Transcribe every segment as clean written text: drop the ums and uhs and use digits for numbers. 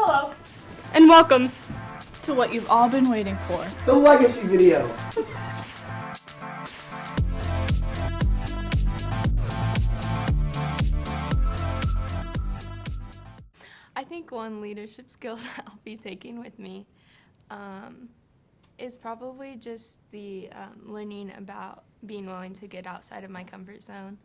Hello, and welcome to what you've all been waiting for. The legacy video. I think one leadership skill that I'll be taking with me is probably just the learning about being willing to get outside of my comfort zone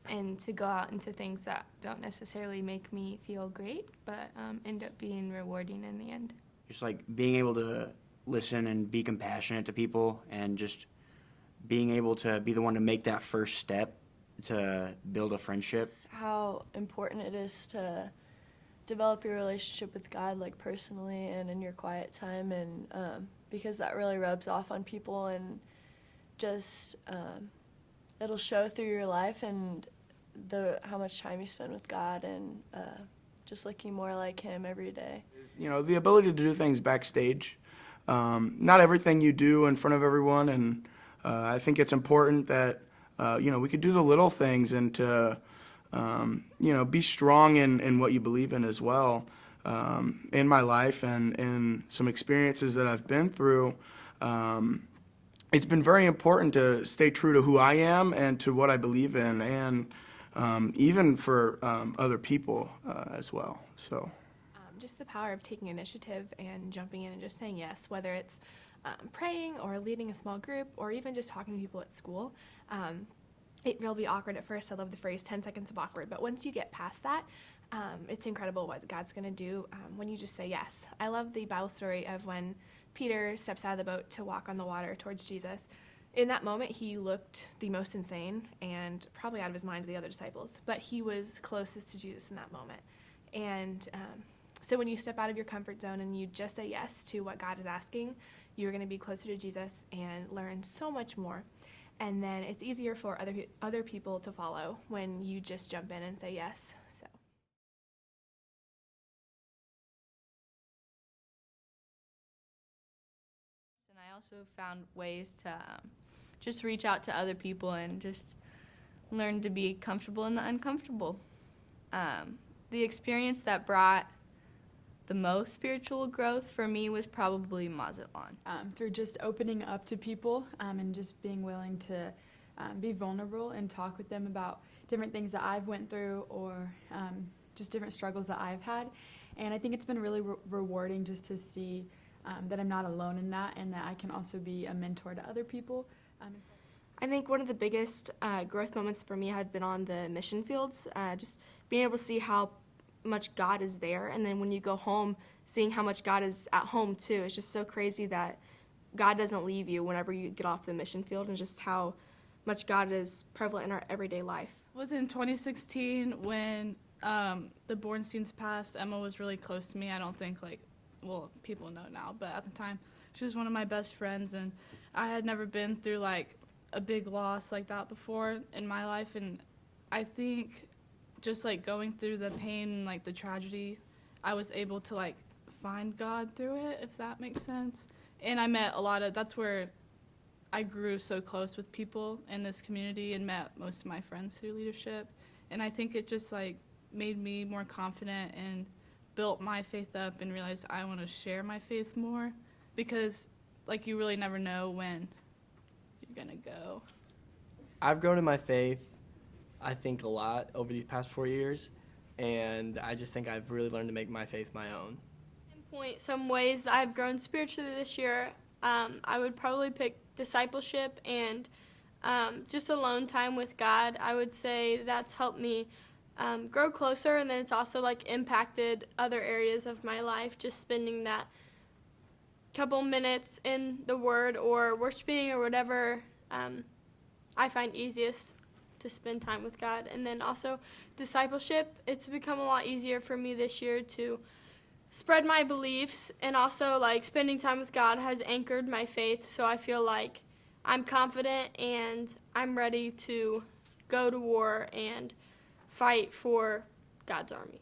and to go out into things that don't necessarily make me feel great, but end up being rewarding in the end. Just like being able to listen and be compassionate to people, and just being able to be the one to make that first step to build a friendship. How important it is to develop your relationship with God, like personally and in your quiet time, and because that really rubs off on people, and just it'll show through your life and how much time you spend with God, and just looking more like Him every day. You know, the ability to do things backstage. Not everything you do in front of everyone, and I think it's important that we could do the little things, and to be strong in what you believe in as well. In my life and in some experiences that I've been through, it's been very important to stay true to who I am and to what I believe in, and even for other people as well. So, just the power of taking initiative and jumping in and just saying yes, whether it's praying or leading a small group or even just talking to people at school. It will be awkward at first. I love the phrase 10 seconds of awkward, but once you get past that, it's incredible what God's going to do when you just say yes. I love the Bible story of when Peter steps out of the boat to walk on the water towards Jesus. In that moment, he looked the most insane and probably out of his mind to the other disciples, but he was closest to Jesus in that moment. And so when you step out of your comfort zone and you just say yes to what God is asking, you're going to be closer to Jesus and learn so much more. And then it's easier for other people to follow when you just jump in and say yes. So. And I also found ways to just reach out to other people and just learn to be comfortable in the uncomfortable. The experience that brought the most spiritual growth for me was probably Mazatlan. Through just opening up to people and just being willing to be vulnerable and talk with them about different things that I've went through, or just different struggles that I've had. And I think it's been really rewarding just to see that I'm not alone in that, and that I can also be a mentor to other people. I think one of the biggest growth moments for me had been on the mission fields, just being able to see how much God is there, and then when you go home, seeing how much God is at home too. It's just so crazy that God doesn't leave you whenever you get off the mission field, and just how much God is prevalent in our everyday life. It was in 2016 when the Bornsteins passed. Emma was really close to me. I don't think people know now, but at the time she was one of my best friends, and I had never been through a big loss like that before in my life, and I think just going through the pain and the tragedy, I was able to find God through it, if that makes sense. And I met that's where I grew so close with people in this community and met most of my friends through leadership. And I think it just made me more confident and built my faith up, and realized I want to share my faith more, because you really never know when you're gonna go. I've grown in my faith, I think, a lot over these past 4 years, and I just think I've really learned to make my faith my own. Pinpoint some ways that I've grown spiritually this year. I would probably pick discipleship and just alone time with God. I would say that's helped me grow closer, and then it's also impacted other areas of my life, just spending that couple minutes in the Word or worshiping or whatever I find easiest to spend time with God. And then also discipleship, it's become a lot easier for me this year to spread my beliefs, and also spending time with God has anchored my faith, so I feel like I'm confident and I'm ready to go to war and fight for God's army.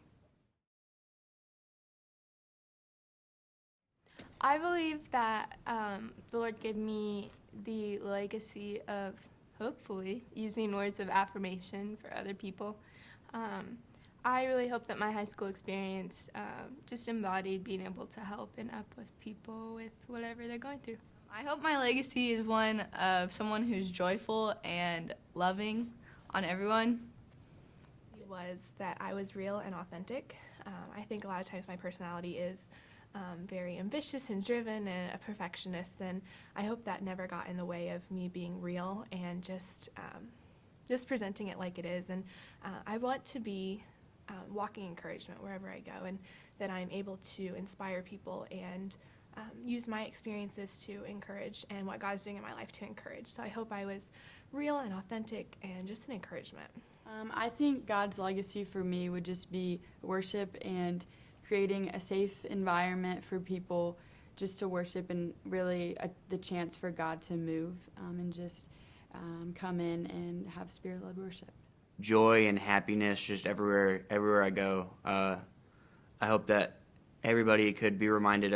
I believe that the Lord gave me the legacy of hopefully using words of affirmation for other people. I really hope that my high school experience just embodied being able to help and uplift people with whatever they're going through. I hope my legacy is one of someone who's joyful and loving on everyone. Was that I was real and authentic. I think a lot of times my personality is very ambitious and driven and a perfectionist, and I hope that never got in the way of me being real and just presenting it like it is. And I want to be walking encouragement wherever I go, and that I'm able to inspire people and use my experiences to encourage and what God's doing in my life to encourage. So I hope I was real and authentic and just an encouragement. I think God's legacy for me would just be worship and creating a safe environment for people just to worship, and really the chance for God to move and just come in and have spirit-led worship. Joy and happiness just everywhere I go. I hope that everybody could be reminded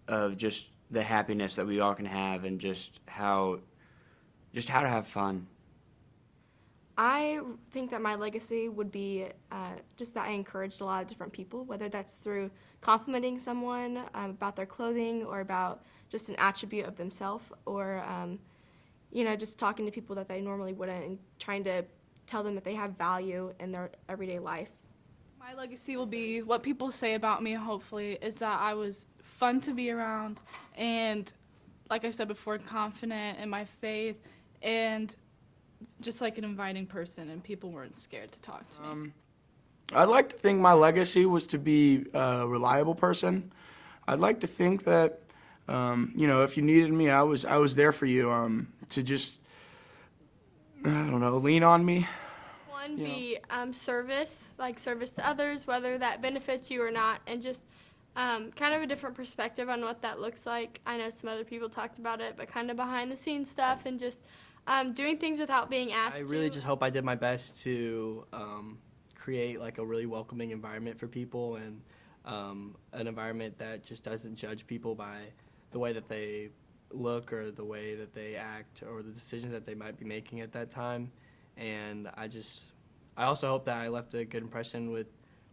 of just the happiness that we all can have, and just how to have fun. I think that my legacy would be just that I encouraged a lot of different people, whether that's through complimenting someone about their clothing or about just an attribute of themselves, or just talking to people that they normally wouldn't and trying to tell them that they have value in their everyday life. My legacy will be what people say about me, hopefully, is that I was fun to be around and, like I said before, confident in my faith and just like an inviting person, and people weren't scared to talk to me. I'd like to think my legacy was to be a reliable person. I'd like to think that, if you needed me, I was there for you, to just, lean on me. One, be service to others, whether that benefits you or not, and just kind of a different perspective on what that looks like. I know some other people talked about it, but kind of behind the scenes stuff, and just doing things without being asked I really to. just hope I did my best to create like a really welcoming environment for people, and an environment that just doesn't judge people by the way that they look or the way that they act or the decisions that they might be making at that time. And I also hope that I left a good impression with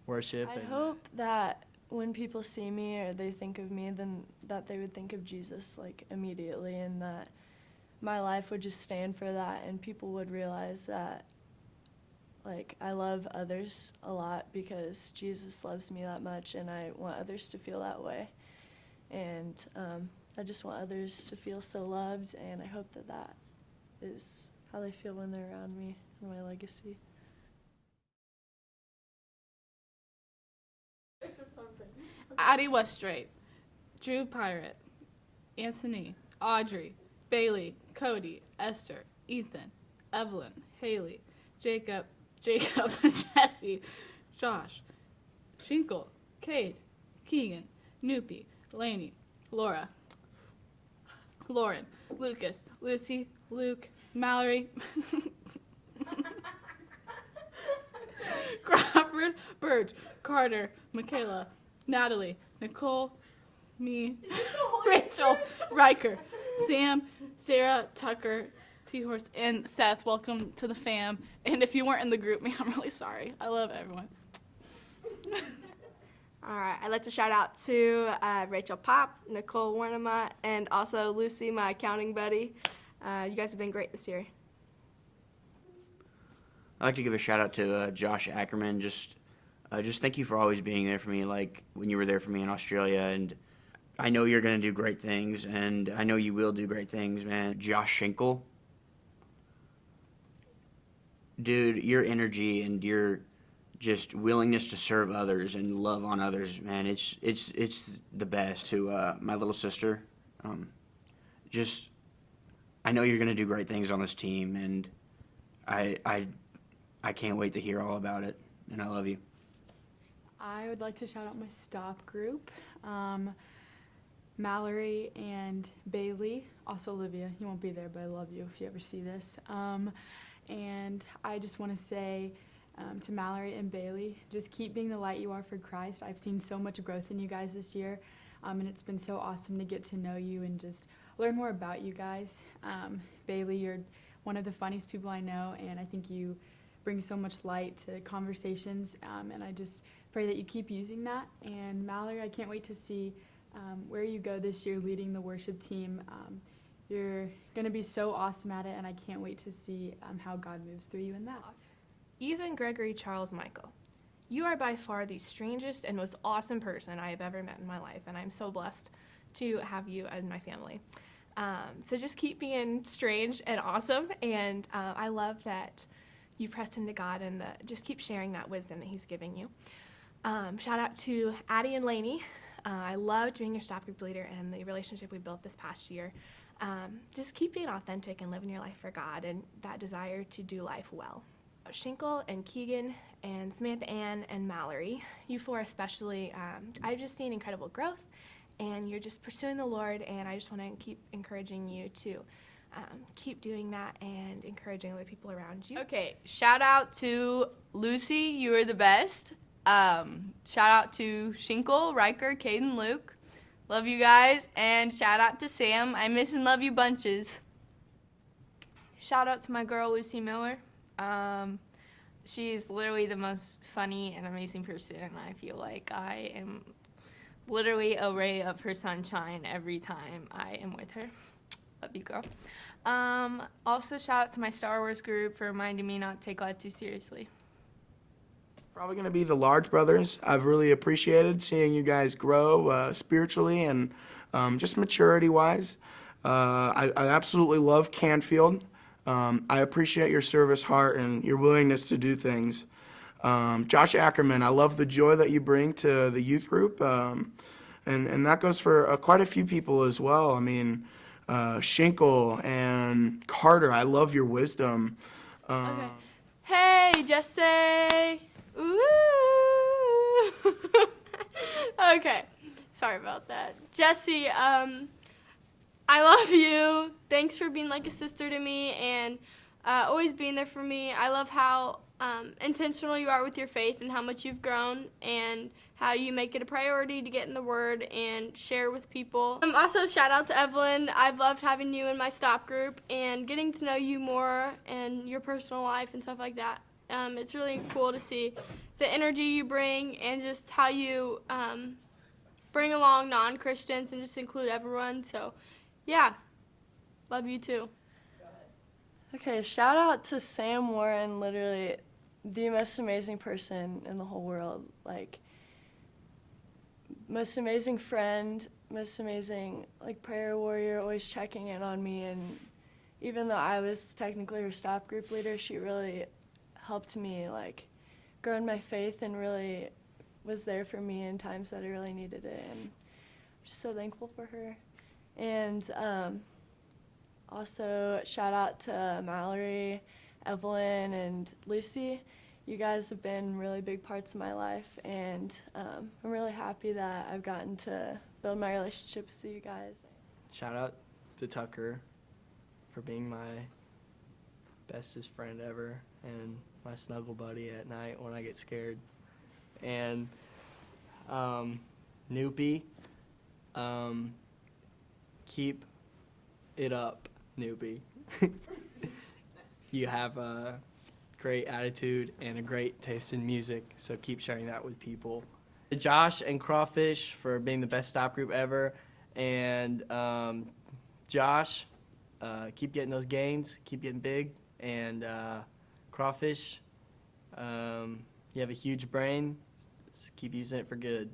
worship. I'd hope that when people see me or they think of me, then that they would think of Jesus like immediately, and that my life would just stand for that, and people would realize that like I love others a lot because Jesus loves me that much, and I want others to feel that way. And I just want others to feel so loved, and I hope that is how they feel when they're around me and my legacy. Addie Westrate, Drew Pirate, Anthony, Audrey, Bailey, Cody, Esther, Ethan, Evelyn, Haley, Jacob, Jesse, Josh, Shinkle, Cade, Keegan, Noopy, Lainey, Laura, Lauren, Lucas, Lucy, Luke, Mallory, Crawford, Burge, Carter, Michaela, Natalie, Nicole, me, Rachel, Riker, Sam, Sarah, Tucker, T-Horse, and Seth. Welcome to the fam. And if you weren't in the group me, I'm really sorry. I love everyone. All right, I'd like to shout out to Rachel Pop, Nicole Warnema, and also Lucy, my accounting buddy. You guys have been great this year. I'd like to give a shout out to Josh Ackerman. Just thank you for always being there for me, like when you were there for me in Australia. And I know you're going to do great things, and I know you will do great things, man. Josh Schinkel. Dude, your energy and your just willingness to serve others and love on others, man, it's the best. To my little sister, I know you're going to do great things on this team, and I can't wait to hear all about it, and I love you. I would like to shout out my stop group, Mallory and Bailey, also Olivia. You won't be there, but I love you if you ever see this. And I just want to say to Mallory and Bailey, just keep being the light you are for Christ. I've seen so much growth in you guys this year, and it's been so awesome to get to know you and just learn more about you guys. Bailey, you're one of the funniest people I know, and I think you brings so much light to conversations, and I just pray that you keep using that. And Mallory, I can't wait to see where you go this year leading the worship team. You're going to be so awesome at it, and I can't wait to see how God moves through you in that. Ethan Gregory Charles Michael, you are by far the strangest and most awesome person I have ever met in my life, and I'm so blessed to have you as my family. So just keep being strange and awesome, and I love that you press into God and just keep sharing that wisdom that He's giving you. Shout out to Addie and Lainey. I loved being your stop group leader and the relationship we built this past year. Just keep being authentic and living your life for God and that desire to do life well. Shinkle and Keegan and Samantha Ann and Mallory, you four especially, I've just seen incredible growth, and you're just pursuing the Lord, and I just want to keep encouraging you to keep doing that and encouraging other people around you. Okay, shout out to Lucy, you are the best. Shout out to Shinkle, Riker, Caden, Luke. Love you guys. And shout out to Sam. I miss and love you bunches. Shout out to my girl, Lucy Miller. She's literally the most funny and amazing person. I feel like I am literally a ray of her sunshine every time I am with her. Love you, girl. Also, shout out to my Star Wars group for reminding me not to take life too seriously. Probably going to be the Large Brothers. I've really appreciated seeing you guys grow spiritually and just maturity-wise. I absolutely love Canfield. I appreciate your service heart and your willingness to do things. Josh Ackerman, I love the joy that you bring to the youth group, and that goes for quite a few people as well. I mean, Shinkle and Carter, I love your wisdom. Okay. Hey, Jesse! Ooh! Okay, sorry about that. Jesse, I love you. Thanks for being like a sister to me and always being there for me. I love how intentional you are with your faith and how much you've grown and how you make it a priority to get in the Word and share with people. Also, shout out to Evelyn. I've loved having you in my stop group and getting to know you more and your personal life and stuff like that. It's really cool to see the energy you bring and just how you bring along non-Christians and just include everyone. So, yeah, love you too. Okay, shout out to Sam Warren, literally the most amazing person in the whole world. Like, most amazing friend, most amazing, like, prayer warrior, always checking in on me. And even though I was technically her stop group leader, she really helped me, like, grow in my faith and really was there for me in times that I really needed it. And I'm just so thankful for her. And also, shout out to Mallory, Evelyn, and Lucy. You guys have been really big parts of my life, and I'm really happy that I've gotten to build my relationship with you guys. Shout out to Tucker for being my bestest friend ever and my snuggle buddy at night when I get scared. And Noopy, keep it up, Noopy. You have a great attitude and a great taste in music, so keep sharing that with people. Josh and Crawfish for being the best stop group ever. And Josh, keep getting those gains, keep getting big. And Crawfish, you have a huge brain, just keep using it for good.